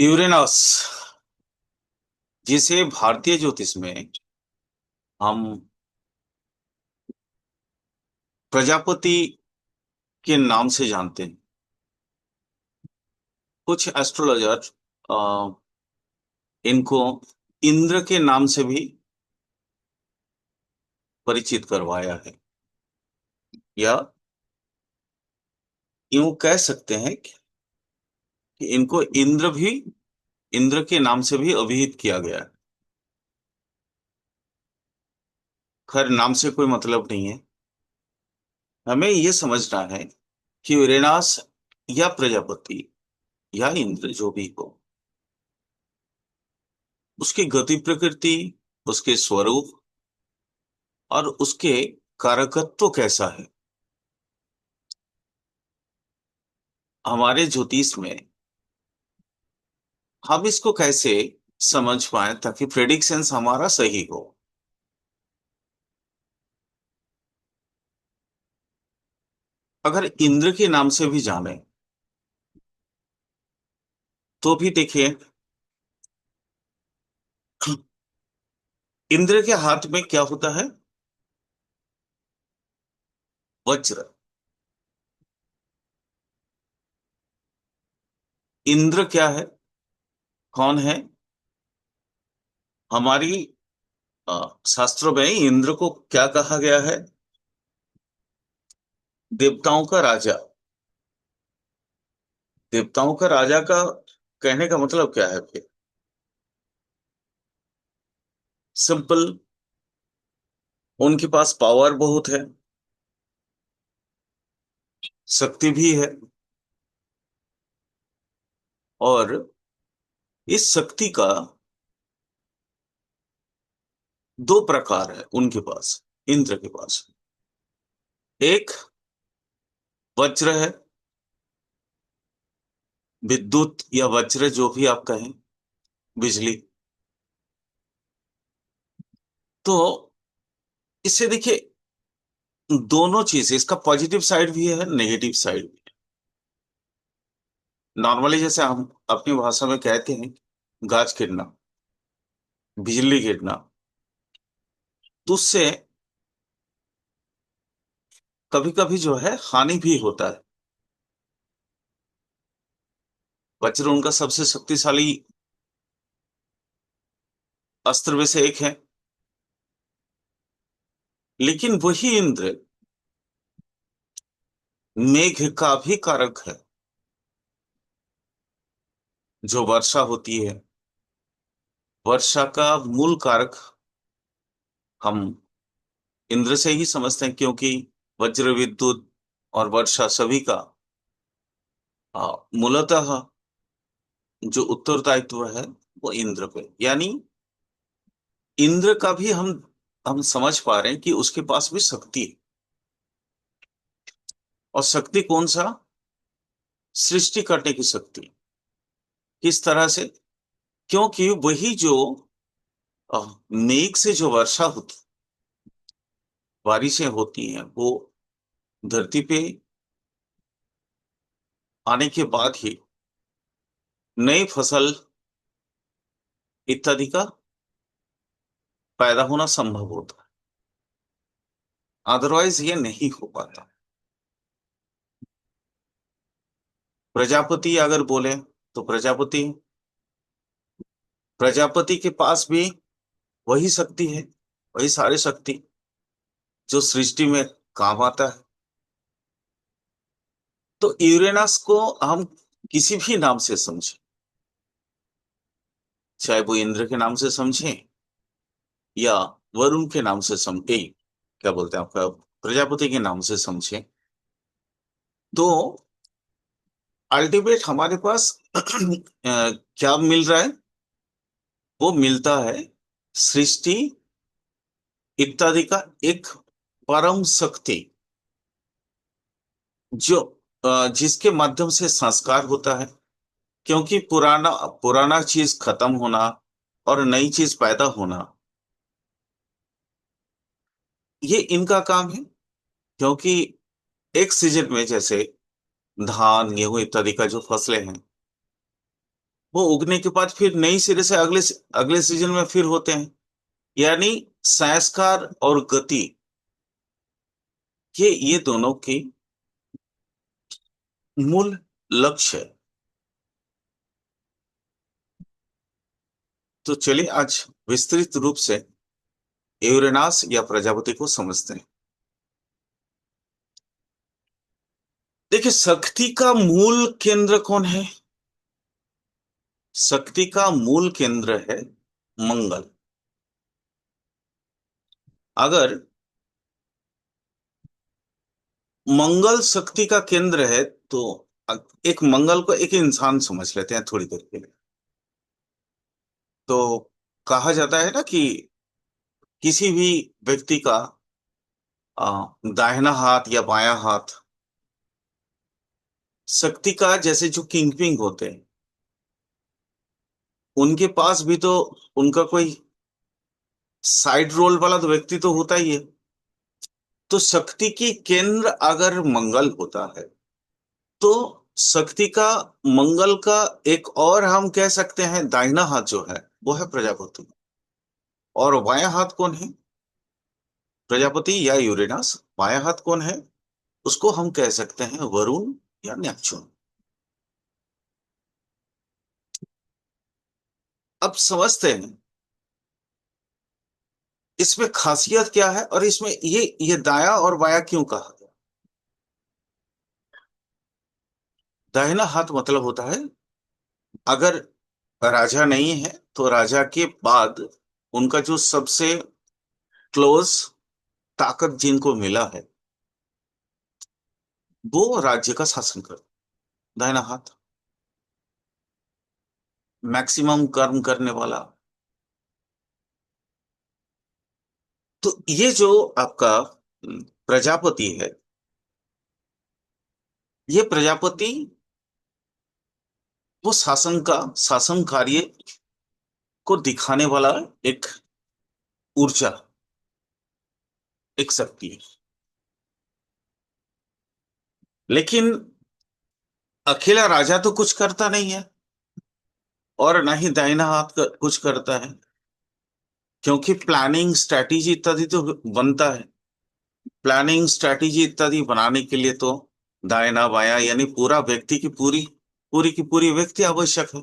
Uranus, जिसे भारतीय ज्योतिष में हम प्रजापति के नाम से जानते हैं। कुछ एस्ट्रोलॉजर इनको इंद्र के नाम से भी परिचित करवाया है, या यूं कह सकते हैं कि इनको इंद्र के नाम से भी अभिहित किया गया है। खैर, नाम से कोई मतलब नहीं है। हमें ये समझना है कि यूरेनस या प्रजापति या इंद्र जो भी हो, उसकी गति प्रकृति, उसके स्वरूप और उसके कारकत्व कैसा है। हमारे ज्योतिष में हम इसको कैसे समझ पाए ताकि प्रेडिक्शंस हमारा सही हो। अगर इंद्र के नाम से भी जाने तो भी देखिए, इंद्र के हाथ में क्या होता है? वज्र। इंद्र क्या है? कौन है? हमारी शास्त्रों में इंद्र को क्या कहा गया है? देवताओं का राजा। देवताओं का राजा का कहने का मतलब क्या है फिर? सिंपल, उनके पास पावर बहुत है, शक्ति भी है, और इस शक्ति का दो प्रकार है उनके पास, इंद्र के पास। एक वज्र है, विद्युत या वज्र जो भी आप कहें, बिजली। तो इससे देखिए, दोनों चीज, इसका पॉजिटिव साइड भी है, नेगेटिव साइड भी। नॉर्मली जैसे हम अपनी भाषा में कहते हैं, गाज गिरना, बिजली गिरना, तो उससे कभी कभी जो है हानि भी होता है। वज्र उनका सबसे शक्तिशाली अस्त्र में से एक है। लेकिन वही इंद्र मेघ का भी कारक है। जो वर्षा होती है, वर्षा का मूल कारक हम इंद्र से ही समझते हैं, क्योंकि वज्र, विद्युत और वर्षा सभी का मूलतः जो उत्तरदायित्व है वो इंद्र पे। यानी इंद्र का भी हम समझ पा रहे हैं कि उसके पास भी शक्ति है। और शक्ति कौन सा? सृष्टि करने की शक्ति। किस तरह से? क्योंकि वही जो मेघ से जो वर्षा होती, बारिशें होती हैं, वो धरती पे आने के बाद ही नई फसल इत्यादि का पैदा होना संभव होता है। अदरवाइज ये नहीं हो पाता। प्रजापति अगर बोले तो प्रजापति प्रजापति के पास भी वही शक्ति है, वही सारी शक्ति जो सृष्टि में काम आता है। तो यूरेनस को हम किसी भी नाम से समझें, चाहे वो इंद्र के नाम से समझें या वरुण के नाम से समझे, क्या बोलते हैं आपका, प्रजापति के नाम से समझें, तो अल्टीमेट हमारे पास क्या मिल रहा है? वो मिलता है सृष्टि इत्यादि का एक परम शक्ति, जो जिसके माध्यम से संस्कार होता है। क्योंकि पुराना पुराना चीज खत्म होना और नई चीज पैदा होना, ये इनका काम है। क्योंकि एक सीजन में जैसे धान, गेहूं इत्यादि का जो फसलें हैं, वो उगने के बाद फिर नई सिरे से अगले अगले सीजन में फिर होते हैं। यानी संस्कार और गति, ये दोनों की मूल लक्ष्य है। तो चलिए आज विस्तृत रूप से यूरेनास या प्रजापति को समझते हैं। देखिए, शक्ति का मूल केंद्र कौन है? शक्ति का मूल केंद्र है मंगल। अगर मंगल शक्ति का केंद्र है तो एक मंगल को एक इंसान समझ लेते हैं थोड़ी देर के लिए। तो कहा जाता है ना कि किसी भी व्यक्ति का दाहिना हाथ या बायां हाथ शक्ति का, जैसे जो किंग पिंग होते हैं उनके पास भी तो उनका कोई साइड रोल वाला तो व्यक्ति तो होता ही है। तो शक्ति की केंद्र अगर मंगल होता है तो शक्ति का, मंगल का एक और हम कह सकते हैं दाहिना हाथ जो है वो है प्रजापति। और बायां हाथ कौन है? प्रजापति या यूरेनस। बायां हाथ कौन है? उसको हम कह सकते हैं वरुण या नेपच्यून। अब समझते हैं इसमें खासियत क्या है और इसमें ये दाया और बाया क्यों कहा गया। दाहिना हाथ मतलब होता है, अगर राजा नहीं है तो राजा के बाद उनका जो सबसे क्लोज ताकत जिनको मिला है वो राज्य का शासन कर, दाहिना हाथ मैक्सिमम कर्म करने वाला। तो ये जो आपका प्रजापति है, ये प्रजापति वो शासन कार्य को दिखाने वाला एक ऊर्जा, एक शक्ति है। लेकिन अकेला राजा तो कुछ करता नहीं है और ना ही दाहिना हाथ कुछ करता है, क्योंकि प्लानिंग स्ट्रैटेजी इत्यादि तो बनता है। प्लानिंग स्ट्रैटेजी इत्यादि बनाने के लिए तो दाहिना बायां यानी पूरा व्यक्ति की पूरी की पूरी व्यक्ति आवश्यक है।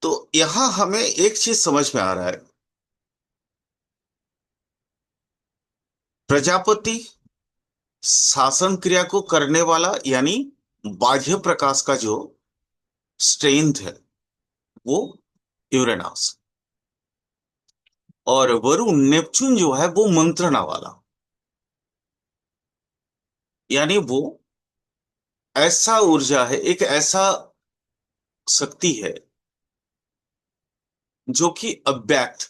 तो यहां हमें एक चीज समझ में आ रहा है, प्रजापति शासन क्रिया को करने वाला यानी बाह्य प्रकाश का जो स्ट्रेंथ है वो यूरेनस, और वरुण नेपच्यून जो है वो मंत्रणा वाला, यानी वो ऐसा ऊर्जा है, एक ऐसा शक्ति है जो कि अव्यक्त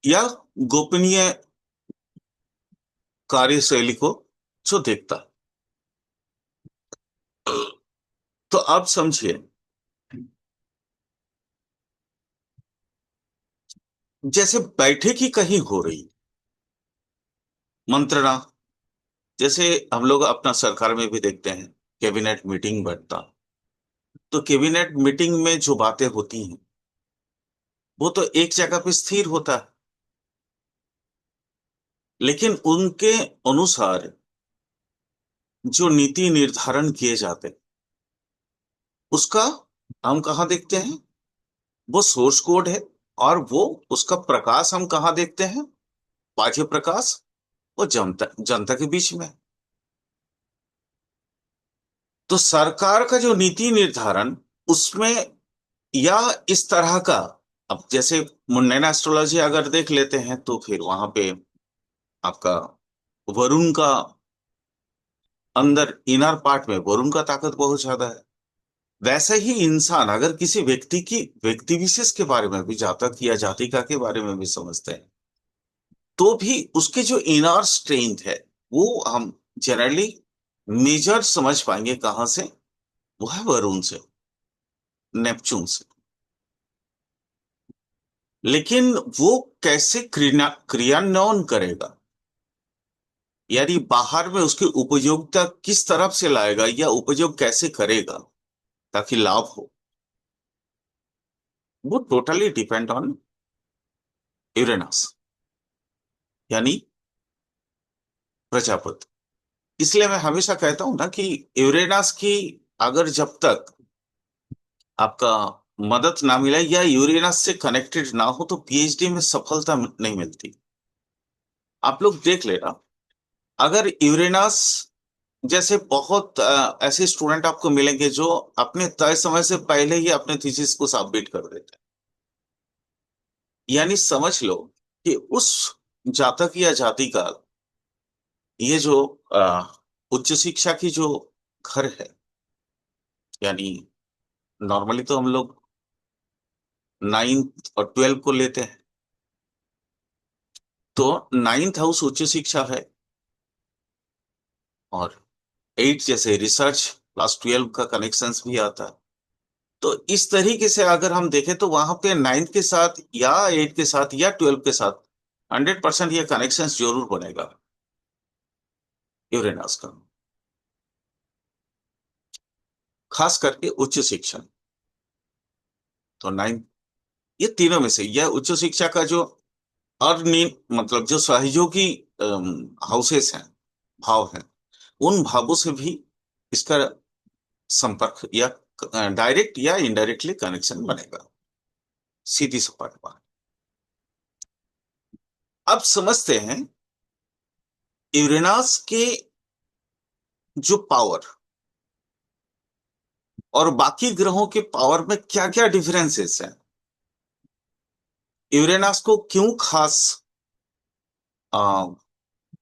या गोपनीय कार्यशैली को जो देखता है। तो आप समझिए, जैसे बैठक ही कहीं हो रही मंत्रणा, जैसे हम लोग अपना सरकार में भी देखते हैं कैबिनेट मीटिंग बैठता, तो कैबिनेट मीटिंग में जो बातें होती हैं वो तो एक जगह पे स्थिर होता है, लेकिन उनके अनुसार जो नीति निर्धारण किए जाते हैं उसका हम कहाँ देखते हैं? वो सोर्स कोड है। और वो उसका प्रकाश हम कहाँ देखते हैं? बाह्य प्रकाश, वो जनता जनता के बीच में। तो सरकार का जो नीति निर्धारण उसमें, या इस तरह का, अब जैसे मुंडन एस्ट्रोलॉजी अगर देख लेते हैं तो फिर वहां पे आपका वरुण का, अंदर इनर पार्ट में वरुण का ताकत बहुत ज्यादा है। वैसे ही इंसान अगर किसी व्यक्ति की, व्यक्ति विशेष के बारे में भी, जातक या जातिका के बारे में भी समझते हैं तो भी उसके जो इनर स्ट्रेंथ है वो हम जनरली मेजर समझ पाएंगे कहां से? वो है वरुण से, नेपच्यून से। लेकिन वो कैसे क्रियान्वयन करेगा, यानी बाहर में उसकी उपयोगिता किस तरफ से लाएगा या उपयोग कैसे करेगा ताकि लाभ हो, वो टोटली डिपेंड ऑन यूरेनस, यानी प्रजापति। इसलिए मैं हमेशा कहता हूं ना कि यूरेनस की अगर जब तक आपका मदद ना मिले या यूरेनस से कनेक्टेड ना हो तो पीएचडी में सफलता नहीं मिलती। आप लोग देख लेना, अगर यूरेनस जैसे बहुत ऐसे स्टूडेंट आपको मिलेंगे जो अपने तय समय से पहले ही अपने थीसिस को सबमिट कर देते हैं, यानी समझ लो कि उस जातक या जाति का ये जो उच्च शिक्षा की जो घर है, यानी नॉर्मली तो हम लोग 9th और 12 को लेते हैं, तो 9th हाउस उच्च शिक्षा है और 8 जैसे रिसर्च प्लस 12 का कनेक्शंस भी आता है। तो इस तरीके से अगर हम देखें तो वहां पे 9th के साथ या 8 के साथ या 12 के साथ 100% ये कनेक्शन जरूर बनेगा यूरेनस का, खास करके उच्च शिक्षा। तो 9th, ये तीनों में से यह उच्च शिक्षा का जो अर्निंग मतलब जो सहयोगी हाउसेस हैं, भाव हैं, उन भावों से भी इसका संपर्क या डायरेक्ट या इनडायरेक्टली कनेक्शन बनेगा, सीधी सपाट बात। अब समझते हैं यूरेनस के जो पावर और बाकी ग्रहों के पावर में क्या क्या डिफरेंसेस हैं, यूरेनस को क्यों खास आ,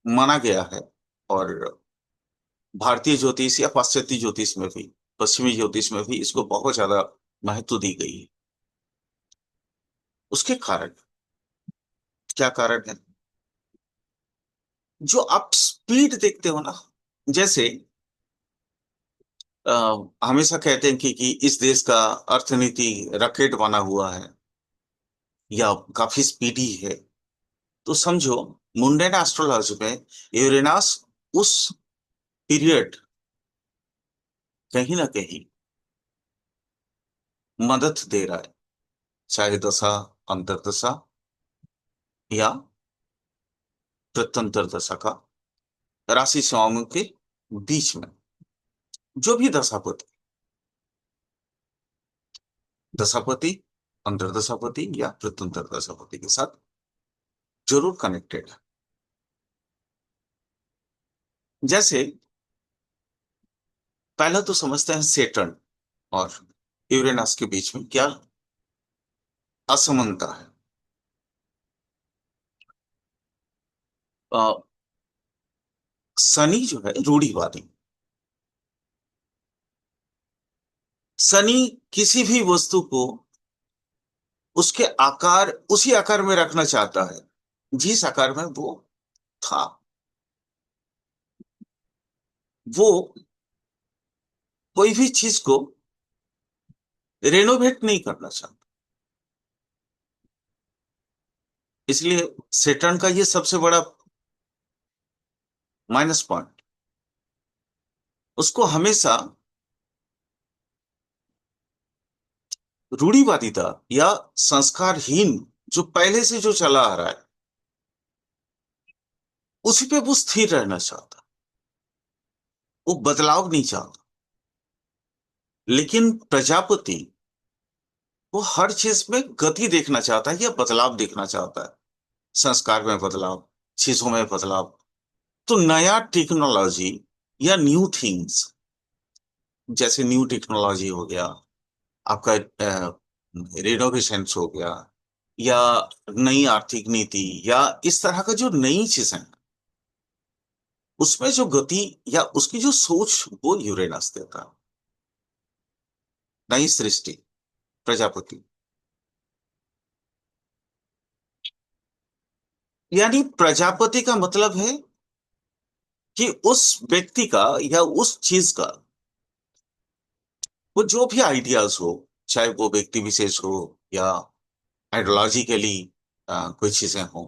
माना गया है, और भारतीय ज्योतिष या पाश्चात्य ज्योतिष में भी, पश्चिमी ज्योतिष में भी इसको बहुत ज्यादा महत्व दी गई है। उसके कारण क्या कारण है, जो आप स्पीड देखते हो ना, जैसे हमेशा कहते हैं कि इस देश का अर्थनीति रॉकेट बना हुआ है या काफी स्पीडी है, तो समझो मुंडेन एस्ट्रोलॉजी में यूरेनस उस पीरियड कहीं ना कहीं मदद दे रहा है, चाहे दशा अंतर्दशा या प्रत्यंतर दशा का, राशि स्वामी के बीच में जो भी दशापति, दशापति अंतर्दशापति या प्रत्यंतर दशापति के साथ जरूर कनेक्टेड है। जैसे पहला तो समझते हैं सेटर्न और यूरेनस के बीच में क्या असमानता है। अ, शनि जो है रूढ़िवादी, शनि किसी भी वस्तु को उसके आकार उसी आकार में रखना चाहता है जिस आकार में वो था, वो कोई भी चीज को रेनोवेट नहीं करना चाहता। इसलिए सेटर्न का ये सबसे बड़ा माइनस पॉइंट, उसको हमेशा रूढ़िवादिता या संस्कारहीन जो पहले से जो चला आ रहा है उसी पे वो स्थिर रहना चाहता, वो बदलाव नहीं चाहता। लेकिन प्रजापति वो हर चीज में गति देखना चाहता है या बदलाव देखना चाहता है, संस्कार में बदलाव, चीजों में बदलाव। तो नया टेक्नोलॉजी या न्यू थिंग्स, जैसे न्यू टेक्नोलॉजी हो गया आपका, रिनोवेशन हो गया, या नई आर्थिक नीति, या इस तरह का जो नई चीजें हैं, उसमें जो गति या उसकी जो सोच वो यूरेनस देता है। नई सृष्टि प्रजापति, यानी प्रजापति का मतलब है कि उस व्यक्ति का या उस चीज का वो जो भी आइडियाज हो, चाहे वो व्यक्ति विशेष हो या आइडियोलॉजिकली कोई चीजें हो,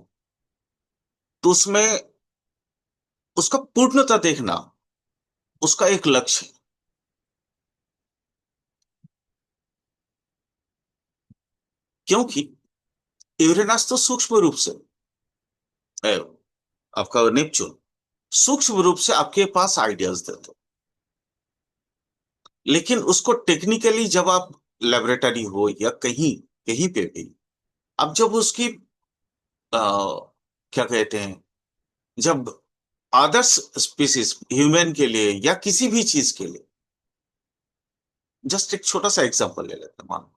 तो उसमें उसका पूर्णता देखना उसका एक लक्ष्य है। क्योंकि यूरेनस तो सूक्ष्म रूप से ए, आपका नेपच्यून सूक्ष्म रूप से आपके पास आइडियाज देते हैं। लेकिन उसको टेक्निकली जब आप लेबोरेटरी हो या कहीं कहीं पे भी अब जब उसकी आ, क्या कहते हैं जब आदर्श स्पीसीज ह्यूमन के लिए या किसी भी चीज के लिए जस्ट एक छोटा सा एग्जांपल ले लेते हैं मान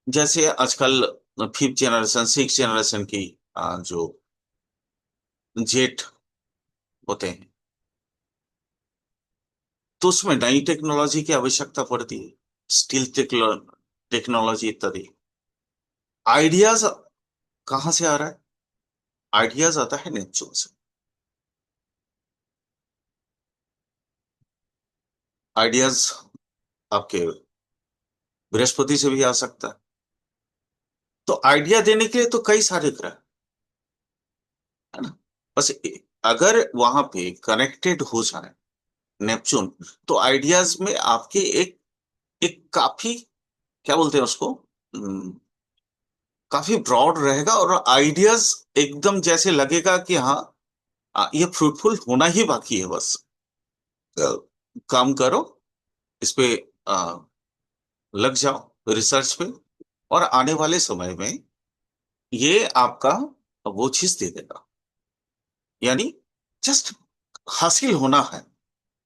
जैसे आजकल 5th जनरेशन 6th जनरेशन की जो जेट होते हैं तो उसमें नई टेक्नोलॉजी की आवश्यकता पड़ती है स्टील टेक्नोलॉजी इत्यादि आइडियाज कहाँ से आ रहा है आइडियाज आता है नेचर से आइडियाज आपके बृहस्पति से भी आ सकता है तो आइडिया देने के लिए तो कई सारे ग्रह है ना बस अगर वहां पे कनेक्टेड हो जाए नेपच्यून तो आइडियाज में आपके एक एक काफी क्या बोलते हैं उसको काफी ब्रॉड रहेगा और आइडियाज एकदम जैसे लगेगा कि हाँ ये फ्रूटफुल होना ही बाकी है बस अ, काम करो इस पे अ, लग जाओ रिसर्च पे और आने वाले समय में ये आपका वो चीज दे देगा यानी जस्ट हासिल होना है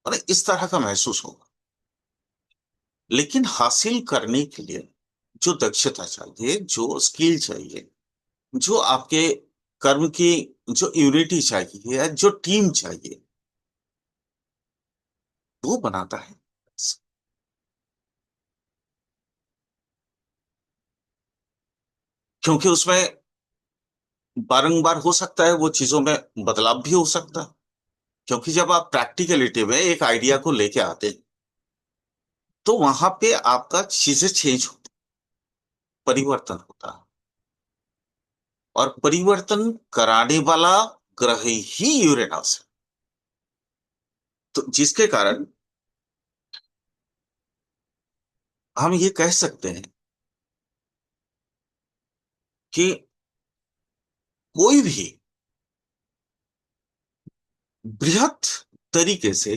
और इस तरह का महसूस होगा लेकिन हासिल करने के लिए जो दक्षता चाहिए जो स्किल चाहिए जो आपके कर्म की जो यूनिटी चाहिए या जो टीम चाहिए वो बनाता है क्योंकि उसमें बारंबार हो सकता है वो चीजों में बदलाव भी हो सकता है क्योंकि जब आप प्रैक्टिकलिटी में एक आइडिया को लेके आते हैं तो वहां पे आपका चीजें चेंज होती परिवर्तन होता है और परिवर्तन कराने वाला ग्रह ही यूरेनस है तो जिसके कारण हम ये कह सकते हैं कि कोई भी बृहत तरीके से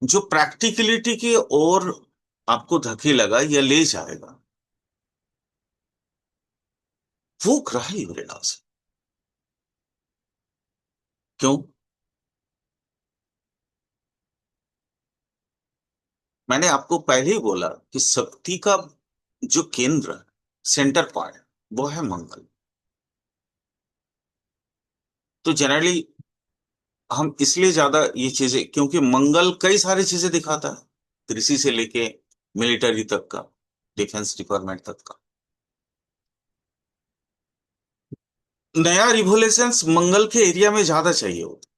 जो प्रैक्टिकलिटी की ओर आपको धकेलेगा या ले जाएगा वो ग्रह यूरेनस है क्यों मैंने आपको पहले ही बोला कि शक्ति का जो केंद्र सेंटर पॉइंट वो है मंगल तो जनरली हम इसलिए ज्यादा ये चीजें क्योंकि मंगल कई सारी चीजें दिखाता है कृषि से लेके मिलिट्री तक का डिफेंस डिपार्टमेंट तक का नया रिवोल्यूशंस मंगल के एरिया में ज्यादा चाहिए होता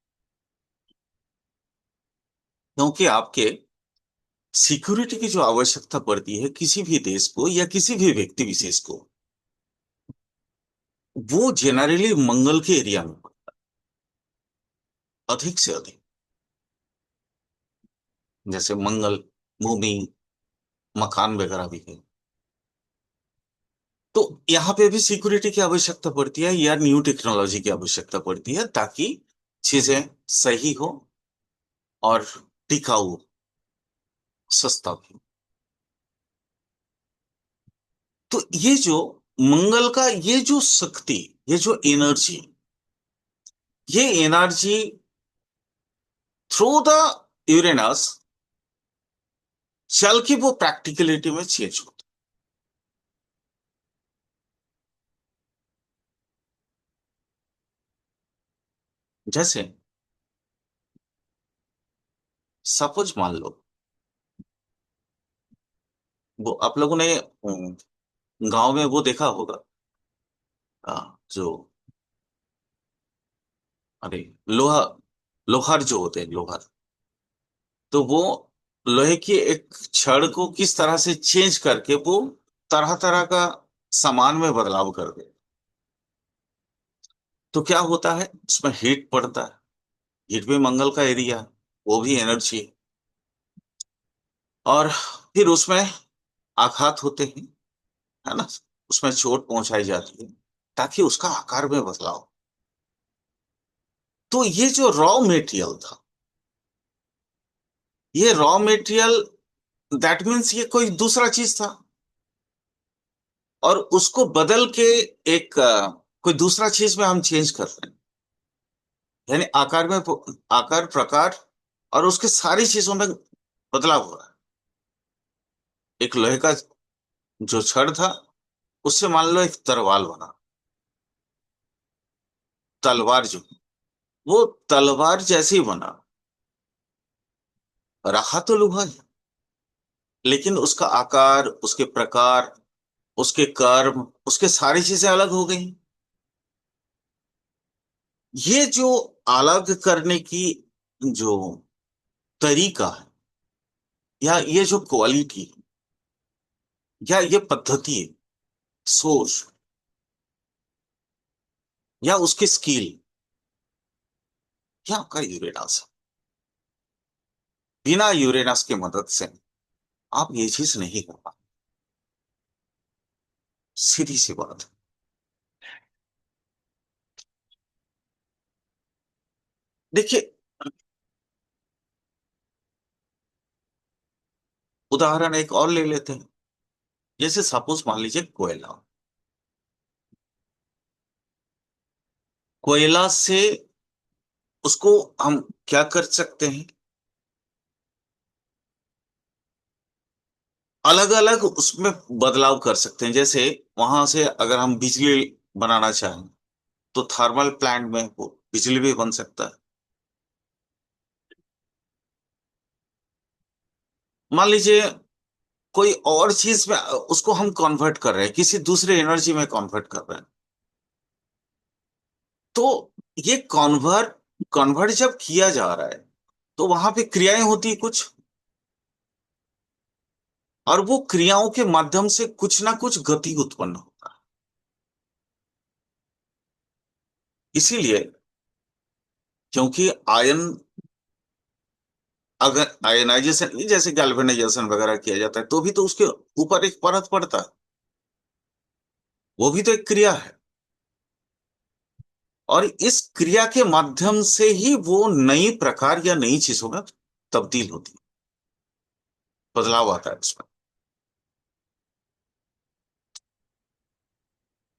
क्योंकि आपके सिक्योरिटी की जो आवश्यकता पड़ती है किसी भी देश को या किसी भी व्यक्ति विशेष को वो जनरली मंगल के एरिया में अधिक से अधिक जैसे मंगल भूमि मकान वगैरह भी है तो यहाँ पे भी सिक्योरिटी की आवश्यकता पड़ती है या न्यू टेक्नोलॉजी की आवश्यकता पड़ती है ताकि चीजें सही हो और टिकाऊ हो, सस्ता भी हो। तो ये जो मंगल का ये जो शक्ति ये जो एनर्जी ये एनर्जी थ्रू द यूरेनस चल के वो प्रैक्टिकलिटी में चेंज होती जैसे सपोज मान लो वो आप लोगों ने गांव में वो देखा होगा जो अरे लोहा लोहार जो होते हैं लोहार तो वो लोहे की एक छड़ को किस तरह से चेंज करके वो तरह तरह का सामान में बदलाव कर दे तो क्या होता है, उसमें हीट पड़ता है। हीट भी मंगल का एरिया है, वो भी एनर्जी है। और फिर उसमें आघात होते हैं, है ना, उसमें चोट पहुंचाई जाती है ताकि उसका आकार में बदलाव हो। तो ये जो रॉ मेटेरियल था, ये रॉ मेटेरियल, दैट मीन्स ये कोई दूसरा चीज था, और उसको बदल के एक कोई दूसरा चीज में हम चेंज कर रहे हैं। यानी आकार में आकार, प्रकार, और उसके सारी चीजों में बदलाव हो रहा है। एक लोहे का जो छड़ था, उससे मान लो एक तलवार बना। तलवार जो, वो तलवार जैसे ही बना, रहा तो लोहा ही, लेकिन उसका आकार, उसके प्रकार, उसके कर्म, उसके सारी चीजें अलग हो गई। ये जो अलग करने की जो तरीका है, या ये जो क्वालिटी, या ये पद्धति है, सोच, या उसकी स्किल, या आपका यूरेनस है। बिना यूरेनस की मदद से आप ये चीज नहीं कर पाते। सीधी सी बात है। देखिए, उदाहरण एक और ले लेते हैं। जैसे सपोज मान लीजिए कोयला। कोयला से उसको हम क्या कर सकते हैं, अलग अलग उसमें बदलाव कर सकते हैं। जैसे वहां से अगर हम बिजली बनाना चाहें, तो थर्मल प्लांट में वो बिजली भी बन सकता है। मान लीजिए कोई और चीज में उसको हम कन्वर्ट कर रहे हैं, किसी दूसरे एनर्जी में कन्वर्ट कर रहे हैं। तो ये कन्वर्ट कन्वर्ट जब किया जा रहा है, तो वहां पे क्रियाएं होती हैं कुछ, और वो क्रियाओं के माध्यम से कुछ ना कुछ गति उत्पन्न होता है। इसीलिए, क्योंकि आयन, अगर आयनाइजेशन जैसे गैल्वेनाइजेशन वगैरह किया जाता है, तो भी तो उसके ऊपर एक परत पड़ता है। वो भी तो एक क्रिया है। और इस क्रिया के माध्यम से ही वो नई प्रकार या नई चीजों में तब्दील होती है, बदलाव आता है उसमें।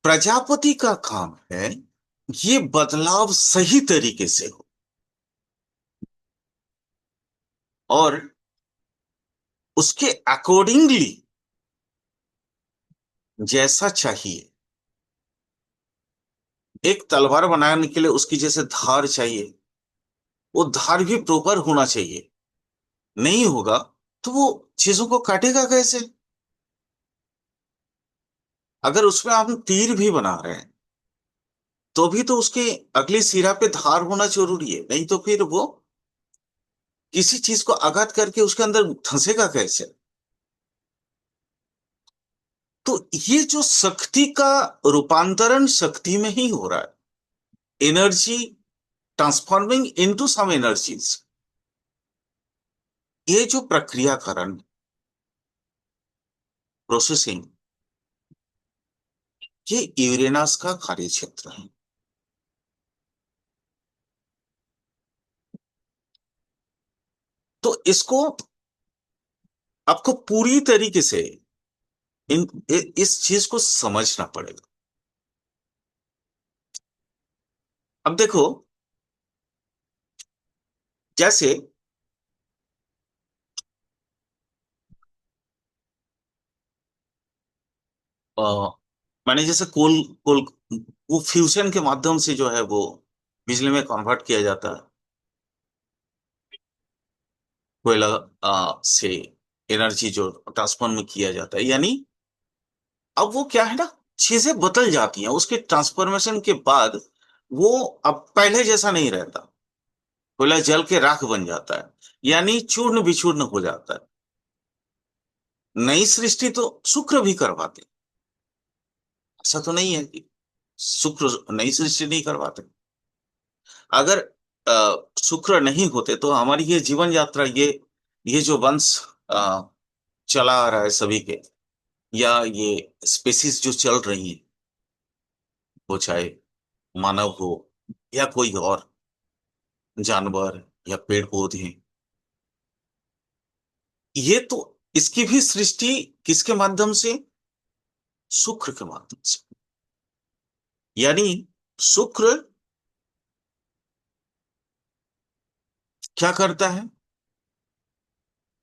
प्रजापति का काम है ये बदलाव सही तरीके से हो, और उसके अकॉर्डिंगली जैसा चाहिए। एक तलवार बनाने के लिए उसकी जैसे धार चाहिए, वो धार भी प्रॉपर होना चाहिए। नहीं होगा तो वो चीजों को काटेगा कैसे। अगर उसमें हम तीर भी बना रहे हैं, तो भी तो उसके अगली सिरा पे धार होना जरूरी है, नहीं तो फिर वो किसी चीज को आघात करके उसके अंदर धंसेगा कैसे। तो ये जो शक्ति का रूपांतरण शक्ति में ही हो रहा है, energy transforming into some energies, ये जो प्रक्रियाकरण, प्रोसेसिंग, ये यूरेनस का कार्य क्षेत्र है। तो इसको आपको पूरी तरीके से इस चीज को समझना पड़ेगा। अब देखो, जैसे अ, मैंने जैसे कोल कोल वो फ्यूजन के माध्यम से जो है वो बिजली में कन्वर्ट किया जाता है। कोयला से एनर्जी जो ट्रांसफर में किया जाता है, यानी अब वो क्या है ना, चीजें बदल जाती हैं उसके ट्रांसफॉर्मेशन के बाद। वो अब पहले जैसा नहीं रहता। कोयला जल के राख बन जाता है, यानी चूर्ण विचूर्ण हो जाता है। नई सृष्टि तो शुक्र भी करवाते, ऐसा तो नहीं है कि शुक्र नई सृष्टि नहीं करवाते। अगर शुक्र नहीं होते तो हमारी ये जीवन यात्रा, ये जो वंश अ, चला आ रहा है सभी के, या ये स्पेसीज जो चल रही हैं, वो चाहे मानव हो या कोई और जानवर या पेड़ पौधे, ये तो इसकी भी सृष्टि किसके माध्यम से? शुक्र के माध्यम से। यानी शुक्र क्या करता है?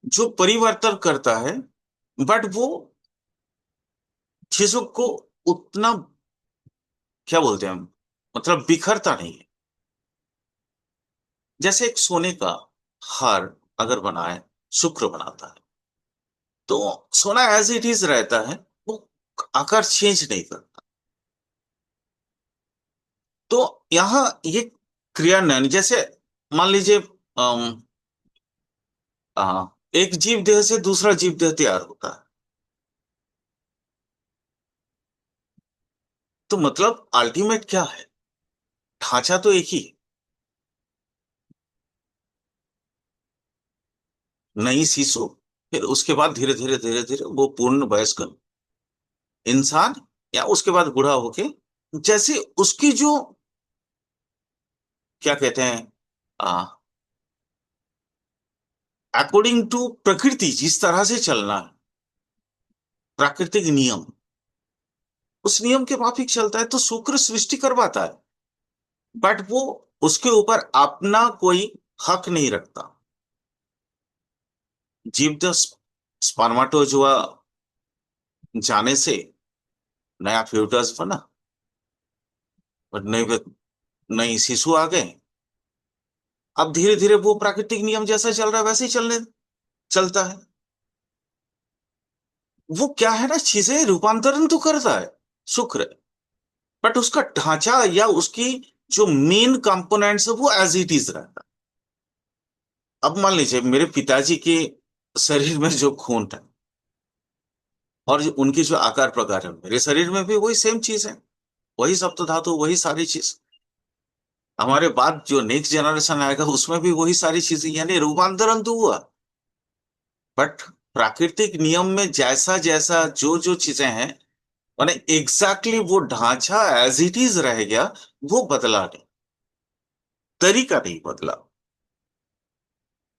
जो परिवर्तन करता है, बट वो चीजों को उतना, क्या बोलते हैं हम, मतलब बिखरता नहीं है। जैसे एक सोने का हार अगर बनाए, शुक्र बनाता है, तो सोना एज इट इज रहता है, वो आकार चेंज नहीं करता। तो यहाँ ये क्रियान्वयन, जैसे मान लीजिए एक जीव देह से दूसरा जीव देह तैयार होता है, तो मतलब अल्टीमेट क्या है? ढांचा तो एक ही है। नई शिशु, फिर उसके बाद धीरे धीरे धीरे धीरे वो पूर्ण वयस्क इंसान, या उसके बाद बूढ़ा होके, जैसे उसकी जो, क्या कहते हैं, अकॉर्डिंग टू प्रकृति जिस तरह से चलना है, प्राकृतिक नियम, उस नियम के माफिक चलता है, तो शुक्र सृष्टि करवाता है, बट वो उसके ऊपर अपना कोई हक नहीं रखता। जीव द स्पर्माटोजोआ जाने से नया फ्यूटस बना, और नए नई शिशु आ गए। अब धीरे धीरे वो प्राकृतिक नियम जैसा चल रहा है वैसे ही चलता है। वो क्या है ना, चीजें रूपांतरण तो करता है शुक्र, बट उसका ढांचा या उसकी जो मेन कंपोनेंट्स है वो एज इट इज रहता है। अब मान लीजिए मेरे पिताजी के शरीर में जो खून है, और उनकी जो आकार प्रकार है, मेरे शरीर में भी वही सेम चीज है, वही सप्त धातु, वही सारी चीज। हमारे बाद जो नेक्स्ट जनरेशन आएगा उसमें भी वही सारी चीजें, यानी रूपांतरण तो हुआ, बट प्राकृतिक नियम में जैसा जैसा जो जो चीजें हैं, माने एग्जैक्टली वो ढांचा एज इट इज रह गया, वो बदला नहीं, तरीका नहीं बदला।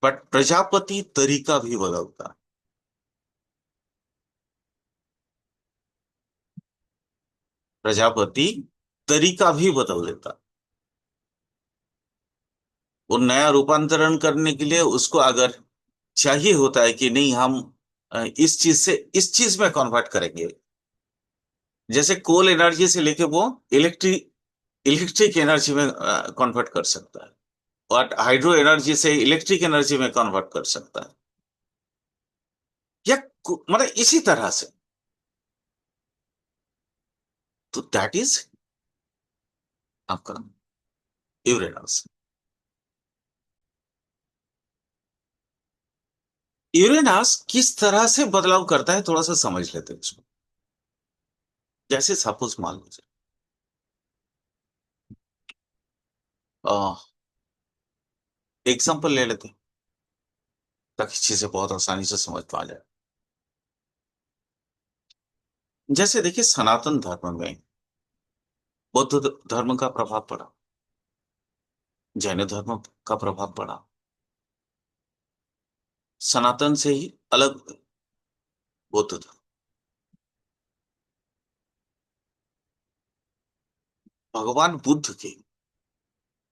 बट प्रजापति तरीका भी बदलता। प्रजापति तरीका भी बदल देता। वो नया रूपांतरण करने के लिए उसको अगर चाहिए होता है कि नहीं, हम इस चीज से इस चीज में कन्वर्ट करेंगे, जैसे कोल एनर्जी से लेके वो इलेक्ट्रिक इलेक्ट्रिक एनर्जी में कन्वर्ट कर सकता है, और हाइड्रो एनर्जी से इलेक्ट्रिक एनर्जी में कन्वर्ट कर सकता है, या मतलब इसी तरह से। तो दैट इज आपका यूरेनस। यूरेनस किस तरह से बदलाव करता है, थोड़ा सा समझ लेते हैं इसको। जैसे सपोज मान लीजिए, एग्जाम्पल ले लेते हैं ताकि चीजें बहुत आसानी से समझ पा जाए। जैसे देखिए, सनातन धर्म में बौद्ध धर्म का प्रभाव पड़ा, जैन धर्म का प्रभाव पड़ा, सनातन से ही अलग बौद्ध धर्म। भगवान बुद्ध के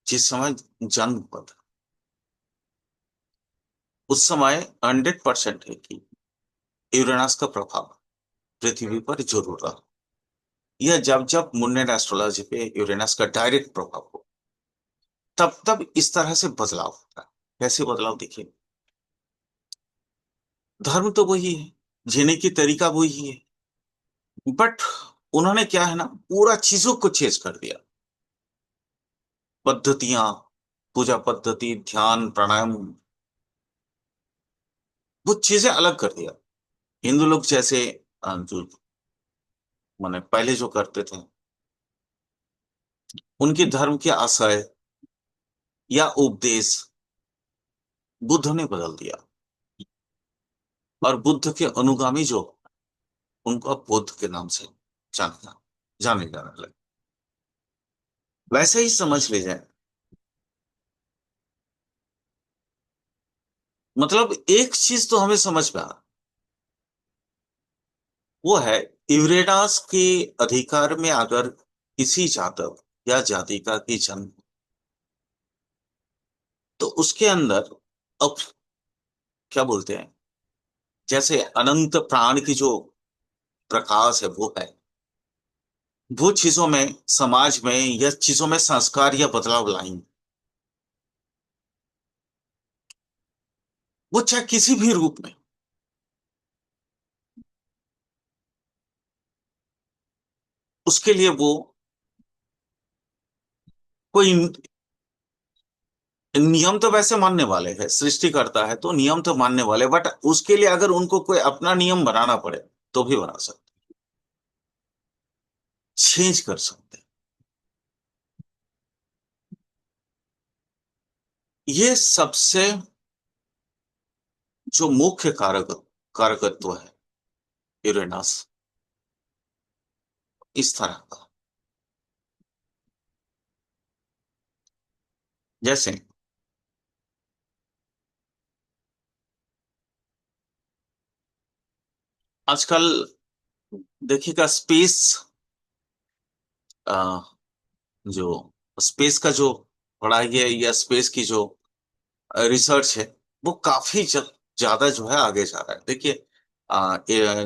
जिस समय जन्म हुआ था, उस समय 100% है कि यूरेनस का प्रभाव पृथ्वी पर जरूर रहा। यह जब जब मुन्नर एस्ट्रोलॉजी पे यूरेनस का डायरेक्ट प्रभाव हो, तब तब इस तरह से बदलाव होता है। कैसे बदलाव? देखिए, धर्म तो वही है, जीने की तरीका वही है, बट उन्होंने क्या है ना, पूरा चीजों को चेंज कर दिया। पद्धतियां, पूजा पद्धति, ध्यान, प्राणायाम, वो चीजें अलग कर दिया। हिंदू लोग जैसे जो माने पहले जो करते थे, उनके धर्म के आशय या उपदेश बुद्ध ने बदल दिया, और बुद्ध के अनुगामी जो, उनको अब बुद्ध के नाम से जाना जाने जाने लगे। वैसे ही समझ ले जाए, मतलब एक चीज तो हमें समझ में आ, वो है, यूरेनास के अधिकार में अगर किसी जातक या जातिका की जन्म, तो उसके अंदर अब क्या बोलते हैं, जैसे अनंत प्राण की जो प्रकाश है वो है, वो चीजों में, समाज में या चीजों में संस्कार या बदलाव लाएंगे। वो चाहे किसी भी रूप में, उसके लिए वो कोई नियम तो वैसे मानने वाले हैं, सृष्टि करता है तो नियम तो मानने वाले, बट उसके लिए अगर उनको कोई अपना नियम बनाना पड़े तो भी बना सकते, चेंज कर सकते। ये सबसे जो मुख्य कारकत्व है यूरेनस, इस तरह का। जैसे आजकल देखिएगा, स्पेस, जो स्पेस का जो पढ़ाई है या स्पेस की जो रिसर्च है, वो काफी ज्यादा जो है आगे जा रहा है। देखिए,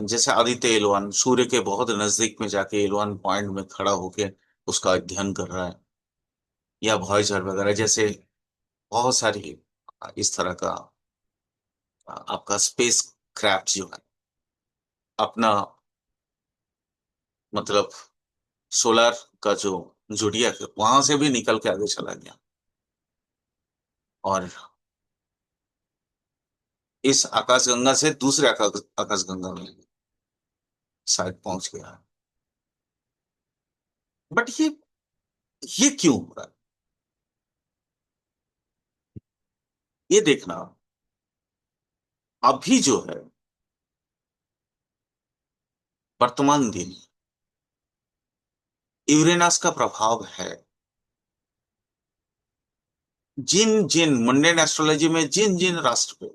जैसे आदित्य एल 1 सूर्य के बहुत नजदीक में जाके एल 1 पॉइंट में खड़ा होके उसका अध्ययन कर रहा है, या वॉयेजर वगैरह जैसे बहुत सारी इस तरह का आपका स्पेस क्राफ्ट जो है, अपना मतलब सोलर का जो जोडियक है वहां से भी निकल के आगे चला गया, और इस आकाशगंगा से दूसरे आकाशगंगा में शायद पहुंच गया है। बट ये क्यों हो रहा है, ये देखना। अभी जो है वर्तमान दिन, यूरेनस का प्रभाव है। जिन जिन मुंडेन एस्ट्रोलॉजी में जिन जिन राष्ट्र पे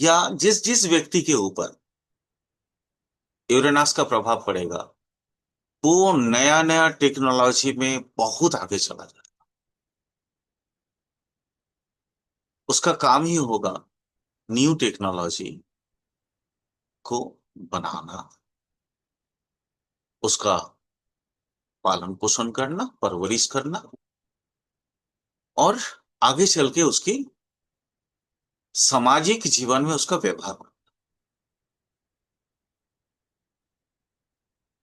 या जिस जिस व्यक्ति के ऊपर यूरेनस का प्रभाव पड़ेगा, वो नया नया टेक्नोलॉजी में बहुत आगे चला जाए। उसका काम ही होगा न्यू टेक्नोलॉजी को बनाना, उसका पालन पोषण करना, परवरिश करना, और आगे चल के उसकी सामाजिक जीवन में उसका व्यवहार।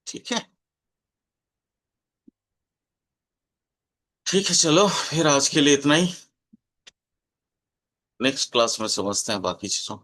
ठीक है। ठीक है, चलो फिर आज के लिए इतना ही। नेक्स्ट क्लास में समझते हैं बाकी चीजों।